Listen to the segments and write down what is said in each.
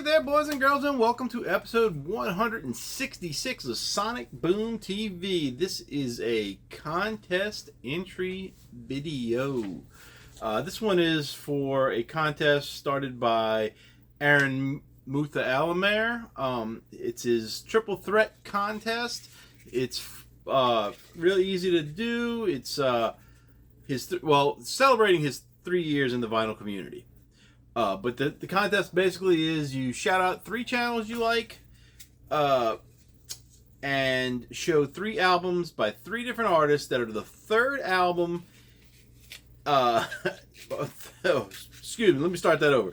Hey there, boys and girls, and welcome to episode 166 of Sonic Boom TV. This is a contest entry video. This one is for a contest started by Aaron Mutha Alamare. It's his triple threat contest. It's really easy to do. It's celebrating his 3 years in the vinyl community. But the contest basically is you shout out 3 channels you like, and show 3 albums by 3 different artists that are the third album. Excuse me, let me start that over.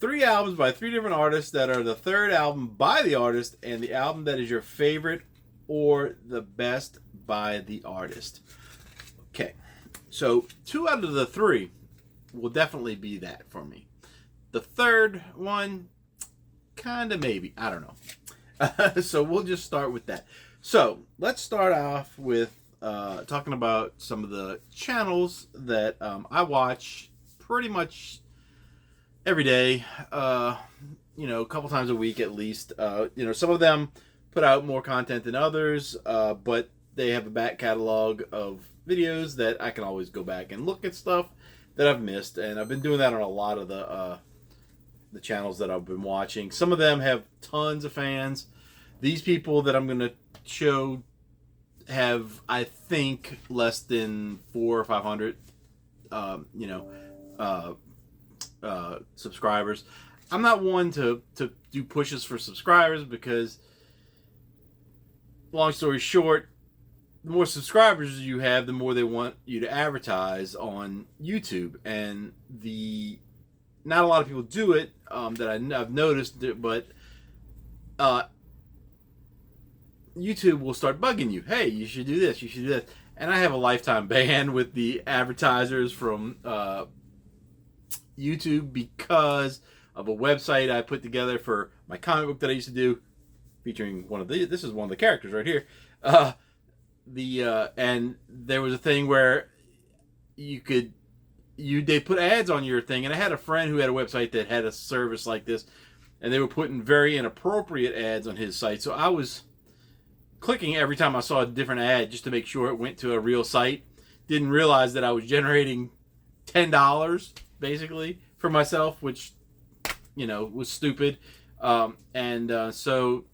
3 albums by 3 different artists that are the third album by the artist, and the album that is your favorite or the best by the artist. Okay, so 2 out of the 3 will definitely be that for me. The third one, kind of maybe. I don't know. So we'll just start with that. So let's start off with talking about some of the channels that I watch pretty much every day. A couple times a week at least. Some of them put out more content than others, but they have a back catalog of videos that I can always go back and look at stuff that I've missed. And I've been doing that on a lot of the channels that I've been watching. Some of them have tons of fans. These people that I'm going to show have, I think, less than 400 or 500 subscribers. I'm not one to do pushes for subscribers because, long story short, the more subscribers you have, the more they want you to advertise on YouTube. And not a lot of people do it that I've noticed, but YouTube will start bugging you. Hey, you should do this, you should do this. And I have a lifetime ban with the advertisers from YouTube because of a website I put together for my comic book that I used to do, featuring this is one of the characters right here. And there was a thing where they put ads on your thing, and I had a friend who had a website that had a service like this, and they were putting very inappropriate ads on his site. So I was clicking every time I saw a different ad just to make sure it went to a real site. Didn't realize that I was generating $10 basically for myself, which was stupid. So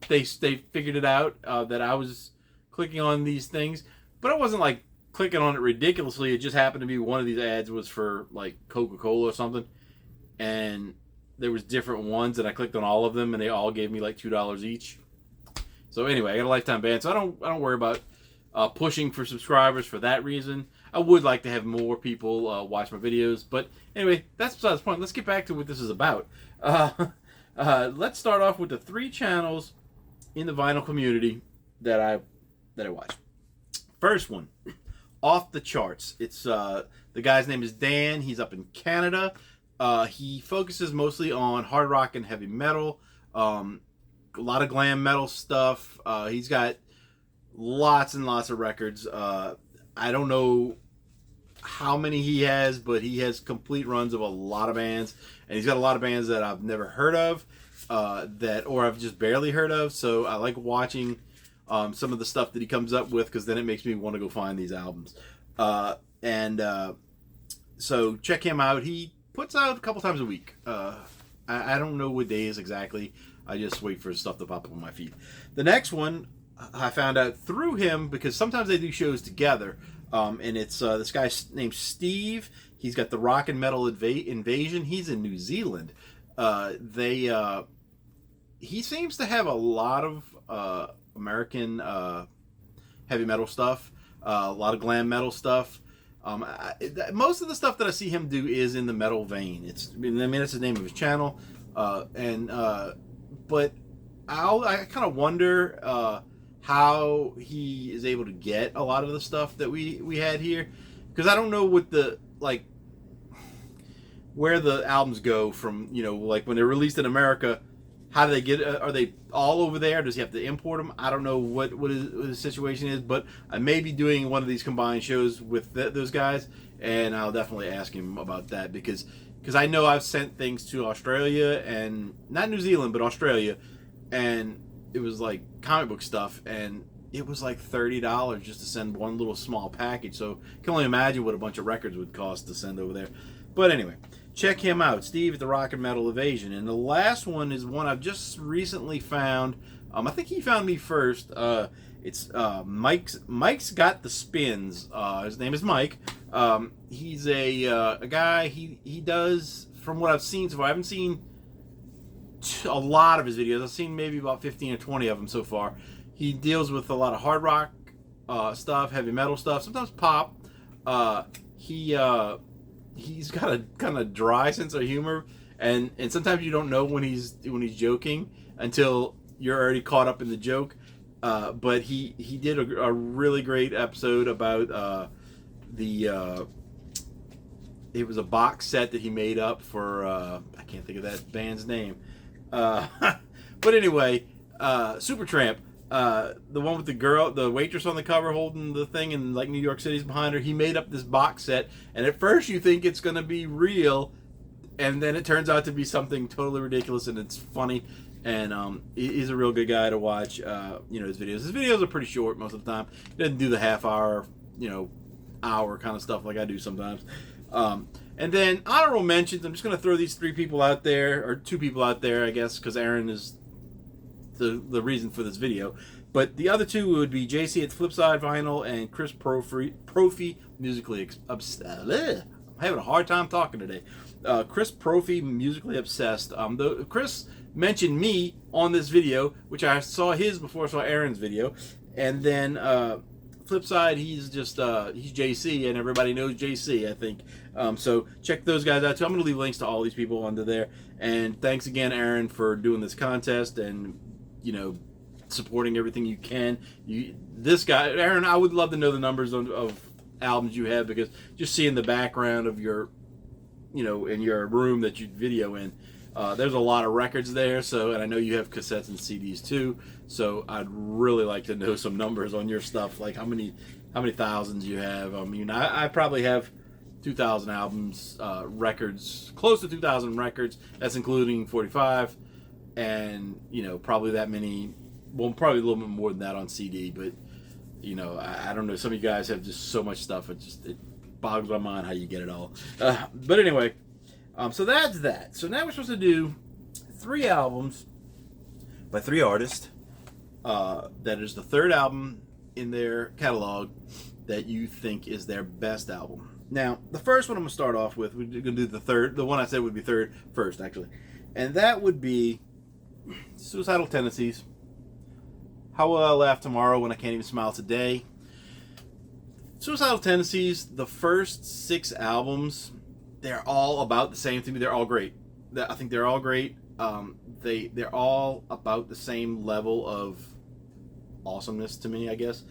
they figured it out that I was clicking on these things, but I wasn't like clicking on it ridiculously. It just happened to be one of these ads was for like Coca-Cola or something, and there was different ones, and I clicked on all of them, and they all gave me like $2 each. So anyway, I got a lifetime ban, so I don't worry about pushing for subscribers for that reason. I would like to have more people watch my videos, but anyway, that's besides the point. Let's get back to what this is about. Let's start off with the 3 channels in the vinyl community that I watch. First one, off the charts. It's the guy's name is Dan. He's up in Canada. He focuses mostly on hard rock and heavy metal. A lot of glam metal stuff. He's got lots and lots of records. I don't know how many he has, but he has complete runs of a lot of bands, and he's got a lot of bands that I've never heard of, or I've just barely heard of. So I like watching some of the stuff that he comes up with, because then it makes me want to go find these albums. So check him out. He puts out a couple times a week. I don't know what days exactly. I just wait for stuff to pop up on my feed. The next one I found out through him, because sometimes they do shows together. And it's this guy named Steve. He's got the Rock and Metal Invasion. He's in New Zealand. He seems to have a lot of American heavy metal stuff, a lot of glam metal stuff. Most of the stuff that I see him do is in the metal vein. It's the name of his channel, but I kind of wonder how he is able to get a lot of the stuff that we had here, because I don't know what where the albums go from. Like when they're released in America. How do they get? Are they all over there? Does he have to import them? I don't know what his situation is, but I may be doing one of these combined shows with those guys, and I'll definitely ask him about that because because I know I've sent things to Australia and not New Zealand, but Australia, and it was like comic book stuff, and it was like $30 just to send one little small package. So you can only imagine what a bunch of records would cost to send over there. But anyway, check him out, Steve at the Rock and Metal Evasion. And the last one is one I've just recently found. I think he found me first. It's Mike's got the spins. His name is Mike. He's a guy. He does, from what I've seen so far. I haven't seen a lot of his videos. I've seen maybe about 15 or 20 of them so far. He deals with a lot of hard rock stuff, heavy metal stuff, sometimes pop. He's got a kind of dry sense of humor, and sometimes you don't know when he's joking until you're already caught up in the joke. But he did a really great episode about it was a box set that he made up for I can't think of that band's name. But anyway, Supertramp. The one with the girl, the waitress on the cover holding the thing, and like New York City's behind her. He made up this box set, and at first you think it's going to be real, and then it turns out to be something totally ridiculous, and it's funny. And he's a real good guy to watch. His videos. His videos are pretty short most of the time. He doesn't do the half hour, hour kind of stuff like I do sometimes. And then honorable mentions. I'm just going to throw these 3 people out there, or 2 people out there, I guess, because Aaron is the reason for this video. But the other 2 would be JC at Flipside Vinyl and Chris Propfe, musically obsessed. I'm having a hard time talking today. Chris Propfe, musically obsessed. Chris mentioned me on this video, which I saw his before I saw Aaron's video. And then Flipside, he's JC, and everybody knows JC, I think. So check those guys out too. I'm going to leave links to all these people under there. And thanks again, Aaron, for doing this contest and supporting everything you can. This guy, Aaron, I would love to know the numbers of albums you have, because just seeing the background of your, in your room that you video in, there's a lot of records there. So, and I know you have cassettes and CDs too. So I'd really like to know some numbers on your stuff, like how many thousands you have. I mean, I probably have 2,000 albums, records, close to 2,000 records. That's including 45. And probably that many, well, probably a little bit more than that on CD. But I don't know. Some of you guys have just so much stuff. It boggles my mind how you get it all. But anyway, so that's that. So now we're supposed to do 3 albums by 3 artists. That is the 3rd album in their catalog that you think is their best album. Now, the first one I'm gonna start off with. We're gonna do the third. The one I said would be first, actually, and that would be Suicidal Tendencies. How Will I Laugh Tomorrow When I Can't Even Smile Today? Suicidal Tendencies, the first 6 albums, they're all about the same to me. They're all great. I think they're all great. They're all about the same level of awesomeness to me, I guess.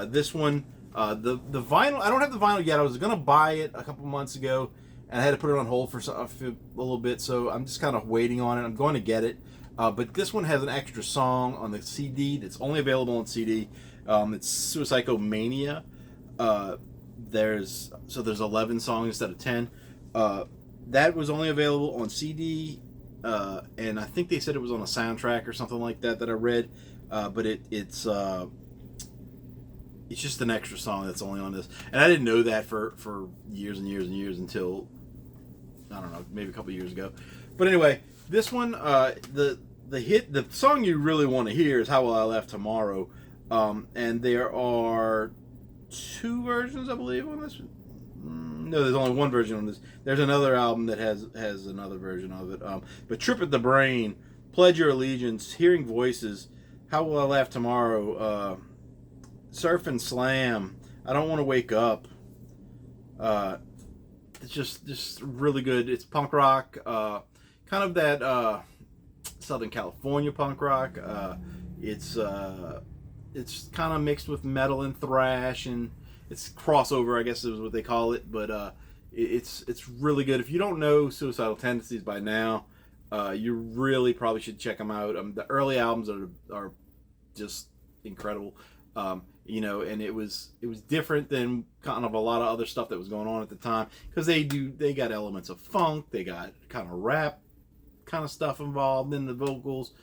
This one, the vinyl, I don't have the vinyl yet. I was going to buy it a couple months ago, and I had to put it on hold for a little bit, so I'm just kind of waiting on it. I'm going to get it. But this one has an extra song on the CD that's only available on CD. It's Suicidal Mania. There's 11 songs instead of 10. That was only available on CD, and I think they said it was on a soundtrack or something like that I read. But it's just an extra song that's only on this, and I didn't know that for years and years and years until, I don't know, maybe a couple years ago. But anyway, this one, the song you really want to hear is How Will I Laugh Tomorrow, and there are 2 versions, I believe, on this. No, there's only 1 version on this. There's another album that has another version of it. But Trip at the Brain, Pledge Your Allegiance, Hearing Voices, How Will I Laugh Tomorrow, Surf and Slam, I Don't Want to Wake Up. It's just really good. It's punk rock, kind of that Southern California punk rock. It's kind of mixed with metal and thrash, and it's crossover, I guess is what they call it. But it's really good. If you don't know Suicidal Tendencies by now, you really probably should check them out. The early albums are just incredible. you know, and it was different than kind of a lot of other stuff that was going on at the time, because they got elements of funk, they got kind of rap kind of stuff involved in the vocals.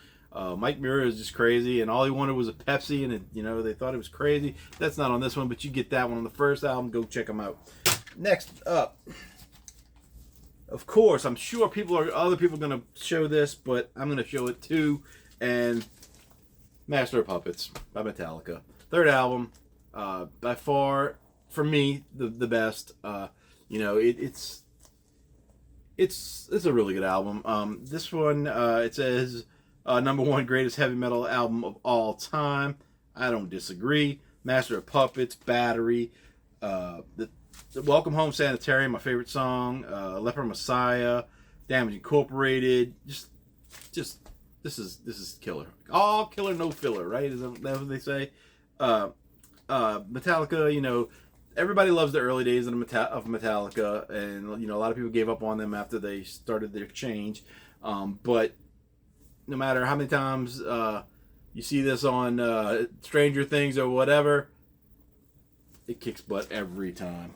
Mike Mirror is just crazy, and all he wanted was a Pepsi, and you know, they thought it was crazy. That's not on this one, but you get that one on the first album. Go check them out. Next up, of course, I'm sure other people are gonna show this, but I'm gonna show it too. And Master of Puppets by Metallica, third album, by far for me the best. You know, it's a really good album. This one, it says number one greatest heavy metal album of all time. I don't disagree. Master of Puppets, Battery, the Welcome Home Sanitarium, my favorite song, Leper Messiah, Damage Incorporated. Just this is killer. All killer, no filler, right? Is that what they say? Metallica, you know, everybody loves the early days of Metallica, and you know, a lot of people gave up on them after they started their change. But no matter how many times you see this on Stranger Things or whatever, it kicks butt every time.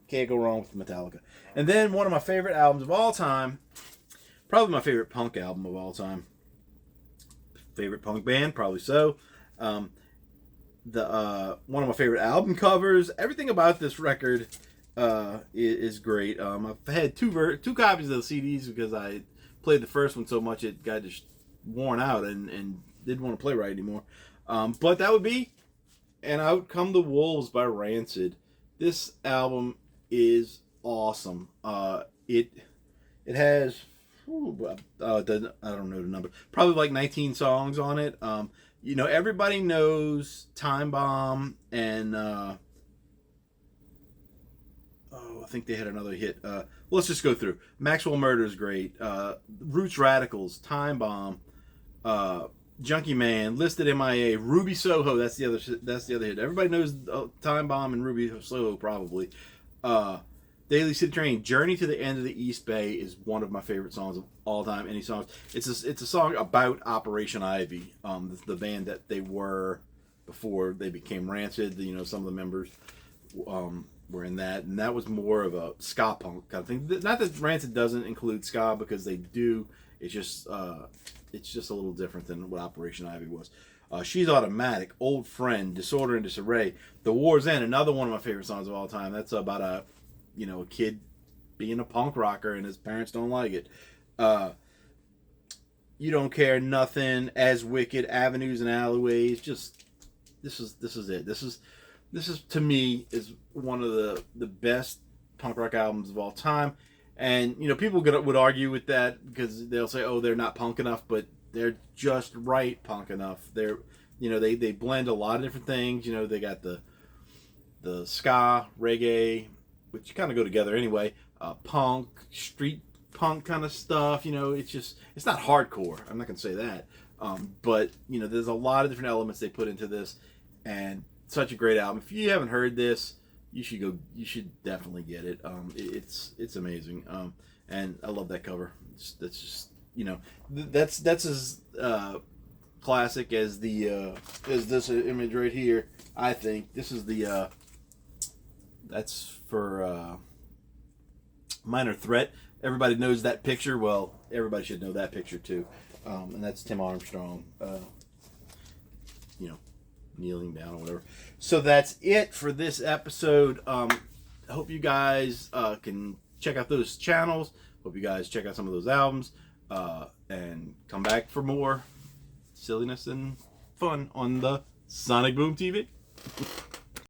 Can't go wrong with Metallica. And then one of my favorite albums of all time, probably my favorite punk album of all time. Favorite punk band, probably so. One of my favorite album covers. Everything about this record is great. I've had two copies of the CDs because I played the first one so much it got just worn out and didn't want to play right anymore. But that would be And Out Come the Wolves by Rancid. This album is awesome. It has I don't know the number. Probably like 19 songs on it. You know, everybody knows Time Bomb and I think they had another hit. Let's just go through. Maxwell Murder is great. Roots Radicals, Time Bomb, Junkie Man, Listed MIA, Ruby Soho. That's the other hit. Everybody knows Time Bomb and Ruby Soho probably. Daily City Train, Journey to the End of the East Bay is one of my favorite songs of all time. Any songs? It's a song about Operation Ivy, the band that they were before they became Rancid. You know, some of the members were in that, and that was more of a ska punk kind of thing. Not that Rancid doesn't include ska, because they do. It's just a little different than what Operation Ivy was. She's Automatic, Old Friend, Disorder and Disarray, The War's End, another one of my favorite songs of all time. That's about a kid being a punk rocker and his parents don't like it. You Don't Care Nothing, As Wicked, Avenues and Alleyways. Just this is it. This is to me is one of the best punk rock albums of all time. And you know, people would argue with that because they'll say, oh, they're not punk enough, but they're just right punk enough. They blend a lot of different things. You know, they got the ska, reggae, which kind of go together anyway, punk, street punk kind of stuff. You know, it's not hardcore. I'm not gonna say that, but you know, there's a lot of different elements they put into this, and such a great album. If you haven't heard this, you should definitely get it. It's amazing, and I love that cover. That's just, you know, that's as classic as this image right here. I think this is that's for Minor Threat. Everybody knows that picture. Well, everybody should know that picture too. And that's Tim Armstrong, kneeling down or whatever. So that's it for this episode. I hope you guys can check out those channels. Hope you guys check out some of those albums. And come back for more silliness and fun on the Sonic Boom TV.